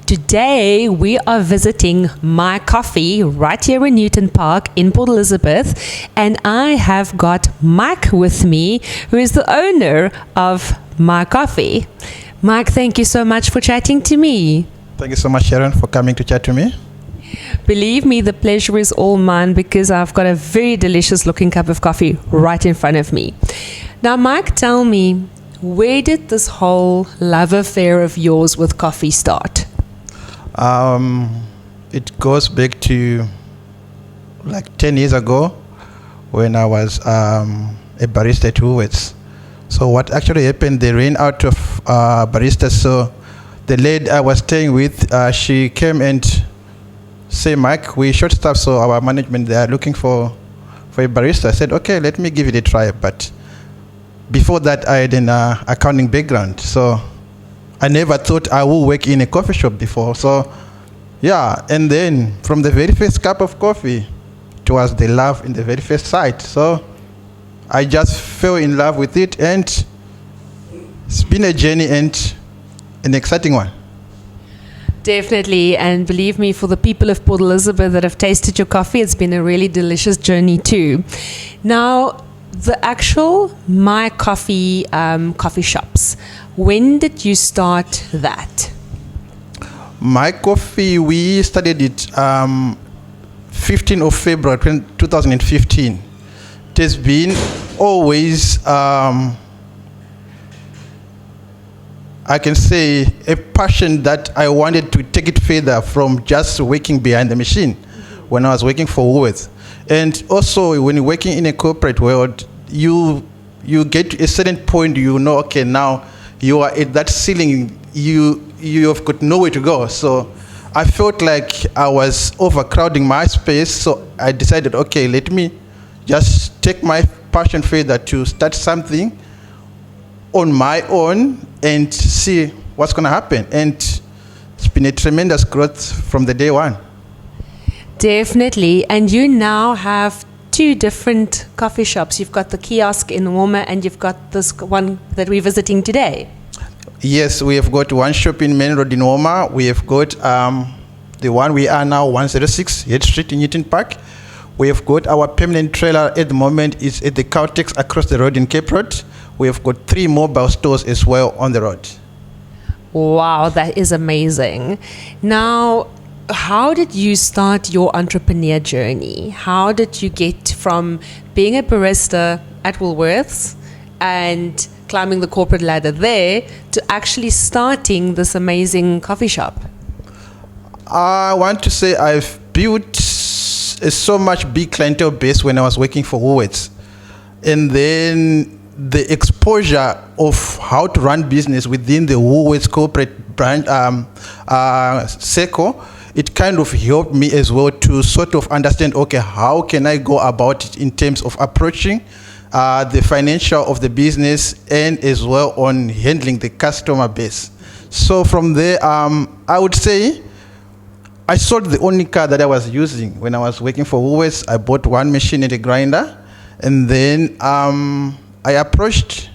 Today we are visiting Micoffee right here in Newton Park in Port Elizabeth, and I have got Mike with me, who is the owner of Micoffee. Mike, thank you so much for chatting to me. Thank you so much, Sharon, for coming to chat to me. Believe me, the pleasure is all mine because I've got a very delicious looking cup of coffee right in front of me. Now, Mike, tell me, where did this whole love affair of yours with coffee start? It goes back to like 10 years ago when I was a barista at Woolworths. So what actually happened, they ran out of baristas. So the lady I was staying with, she came and said, Mike, we short staff, so our management, they are looking for a barista. I said, okay, let me give it a try. But before that, I had an accounting background. So I never thought I would work in a coffee shop before. So, yeah, and then from the very first cup of coffee, it was the love in the very first sight. So I just fell in love with it, and it's been a journey and an exciting one. Definitely, and believe me, for the people of Port Elizabeth that have tasted your coffee, it's been a really delicious journey too. Now, the actual Micoffee coffee shops, when did you start that? Micoffee, we started it 15th of February 2015. It has been always, I can say, a passion that I wanted to take it further from just working behind the machine when I was working for Woolworths. And also, when you're working in a corporate world, you get to a certain point, you know, okay, now you are at that ceiling, you have got nowhere to go. So I felt like I was overcrowding my space, so I decided, okay, let me just take my passion further to start something on my own and see what's going to happen. And it's been a tremendous growth from the day one. Definitely. And you now have two different coffee shops. You've got the kiosk in Woma, and you've got this one that we're visiting today. Yes, we have got one shop in Main Road in Woma. We have got the one we are now, 106 Head Street in Newton Park. We have got our permanent trailer at the moment is at the Caltex across the road in Cape Road. We have got 3 mobile stores as well on the road. Wow, that is amazing. Now, how did you start your entrepreneur journey? How did you get from being a barista at Woolworths and climbing the corporate ladder there to actually starting this amazing coffee shop? I want to say I've built so much big clientele base when I was working for Woolworths. And then the exposure of how to run business within the Woolworths corporate brand circle, it kind of helped me as well to sort of understand, okay, how can I go about it in terms of approaching the financial of the business and as well on handling the customer base. So from there, I would say I sold the only car that I was using when I was working for Woolworths. I bought one machine and a grinder, and then I approached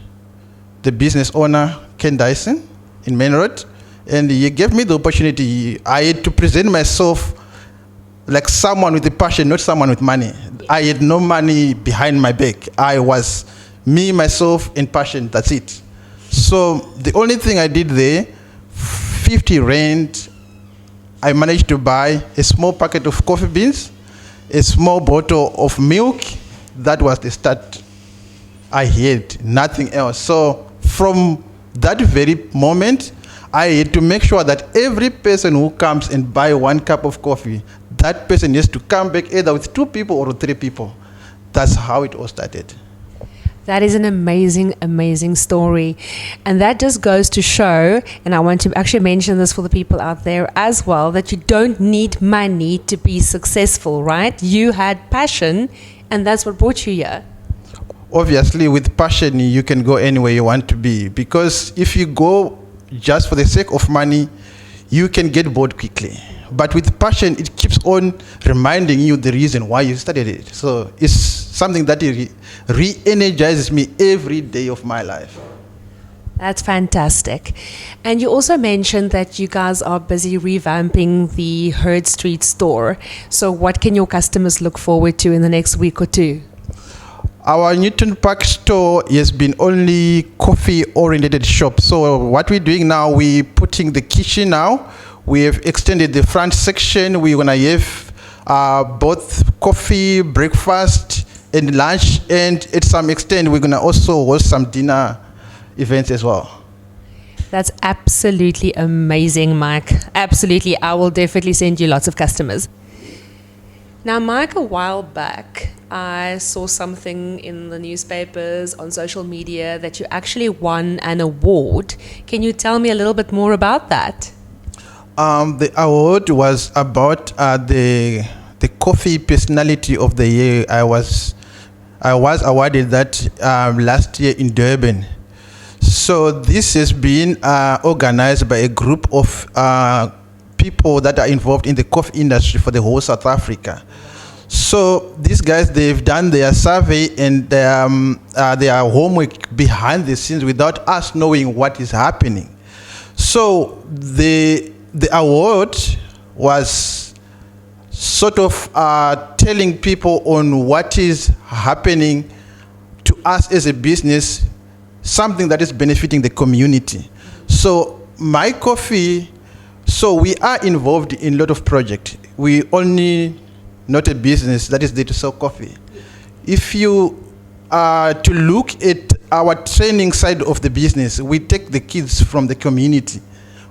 the business owner, Ken Dyson, in Main Road, and he gave me the opportunity. I had to present myself like someone with a passion, not someone with money. I had no money behind my back. I was me, myself, and passion. That's it. So the only thing I did there, 50 rand, I managed to buy a small packet of coffee beans, a small bottle of milk. That was the start. I had nothing else. So from that very moment, I had to make sure that every person who comes and buy 1 cup of coffee, that person has to come back either with 2 people or 3 people. That's how it all started. That is an amazing, amazing story. And that just goes to show, and I want to actually mention this for the people out there as well, that you don't need money to be successful, right? You had passion, and that's what brought you here. Obviously, with passion, you can go anywhere you want to be. Because if you go just for the sake of money, you can get bored quickly. But with passion, it keeps on reminding you the reason why you started it. So it's something that re-energizes me every day of my life. That's fantastic. And you also mentioned that you guys are busy revamping the Herd Street store. So, what can your customers look forward to in the next week or two? Our Newton Park store has been only coffee-oriented shop. So what we're doing now, we're putting the kitchen now. We have extended the front section. We're gonna have both coffee, breakfast, and lunch. And at some extent, we're gonna also host some dinner events as well. That's absolutely amazing, Mike. Absolutely. I will definitely send you lots of customers. Now, Mike, a while back, I saw something in the newspapers, on social media, that you actually won an award. Can you tell me a little bit more about that? The award was about the coffee personality of the year. I was awarded that last year in Durban. So this has been organized by a group of people that are involved in the coffee industry for the whole South Africa. So these guys, they've done their survey and their homework behind the scenes without us knowing what is happening. So the award was sort of telling people on what is happening to us as a business, something that is benefiting the community. So Micoffee, so we are involved in a lot of projects. We only not a business that is there to sell coffee. If you are to look at our training side of the business, we take the kids from the community.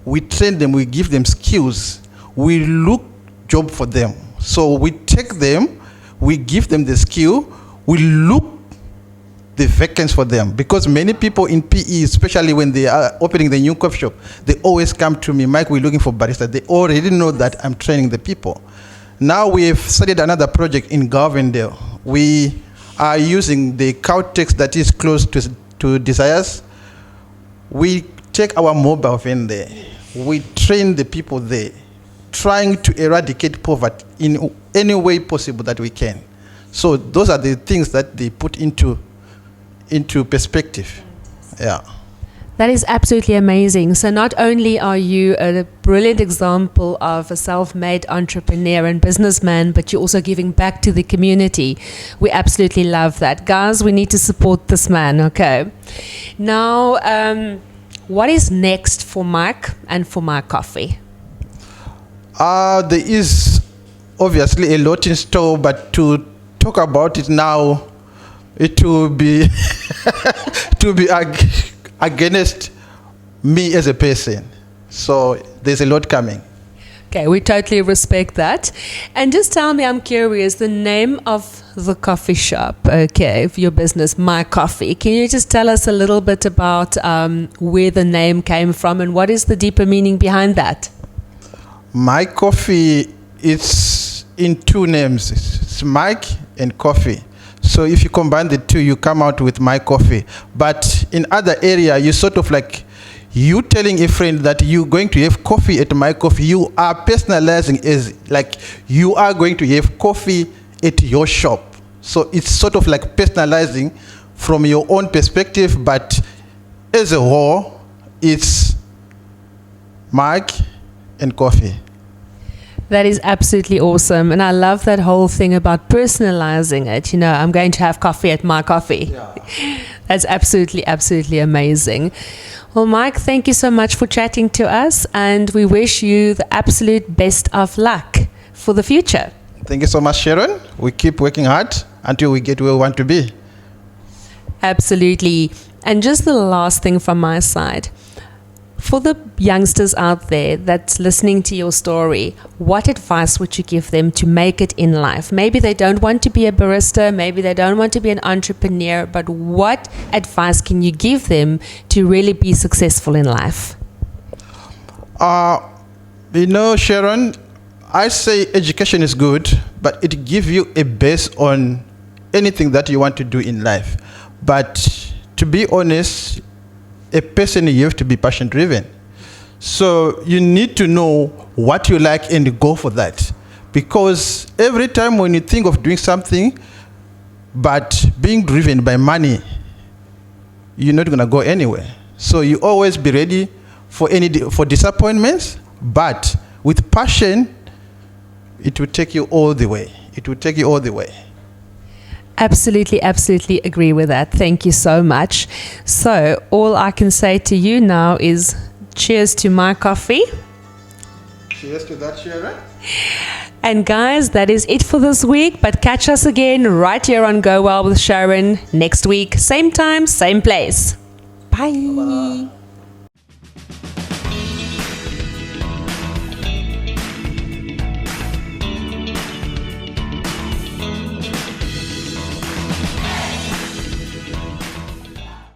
We train them, we give them skills. We look job for them. So we take them, we give them the skill, we look the vacancies for them, because many people in PE, especially when they are opening the new coffee shop, they always come to me, Mike, we're looking for barista. They already know that I'm training the people. Now we've started another project in Garvendale. We are using the Cowtex that is close to Desires. We take our mobile van there. We train the people there, trying to eradicate poverty in any way possible that we can. So those are the things that they put into perspective. Yeah. That is absolutely amazing. So not only are you a brilliant example of a self-made entrepreneur and businessman, but you're also giving back to the community. We absolutely love that. Guys, we need to support this man, okay? Now, what is next for Mike and for Micoffee? There is obviously a lot in store, but to talk about it now, it will be to be against me as a person. So there's a lot coming. Okay, we totally respect that. And just tell me, I'm curious, the name of the coffee shop, okay, of your business, Micoffee. Can you just tell us a little bit about where the name came from and what is the deeper meaning behind that? Micoffee, it's in two names. It's Mike and coffee. So if you combine the two, you come out with Micoffee. But in other area, you sort of like, you telling a friend that you're going to have coffee at Micoffee, you are personalizing as like you are going to have coffee at your shop. So it's sort of like personalizing from your own perspective, but as a whole, it's Mike and coffee. That is absolutely awesome. And I love that whole thing about personalizing it. You know, I'm going to have coffee at Micoffee. Yeah. That's absolutely, absolutely amazing. Well, Mike, thank you so much for chatting to us. And we wish you the absolute best of luck for the future. Thank you so much, Sharon. We keep working hard until we get where we want to be. Absolutely. And just the last thing from my side. For the youngsters out there that's listening to your story, what advice would you give them to make it in life? Maybe they don't want to be a barista, maybe they don't want to be an entrepreneur, but what advice can you give them to really be successful in life? You know, Sharon, I say education is good, but it gives you a base on anything that you want to do in life. But to be honest, a person, you have to be passion driven. So you need to know what you like and go for that. Because every time when you think of doing something, but being driven by money, you're not going to go anywhere. So you always be ready for disappointments, but with passion, it will take you all the way. It will take you all the way. Absolutely, absolutely agree with that. Thank you so much. So all I can say to you now is cheers to Micoffee. Cheers to that, Sharon. And guys, that is it for this week. But catch us again right here on Go Well with Sharon next week. Same time, same place. Bye. Bye.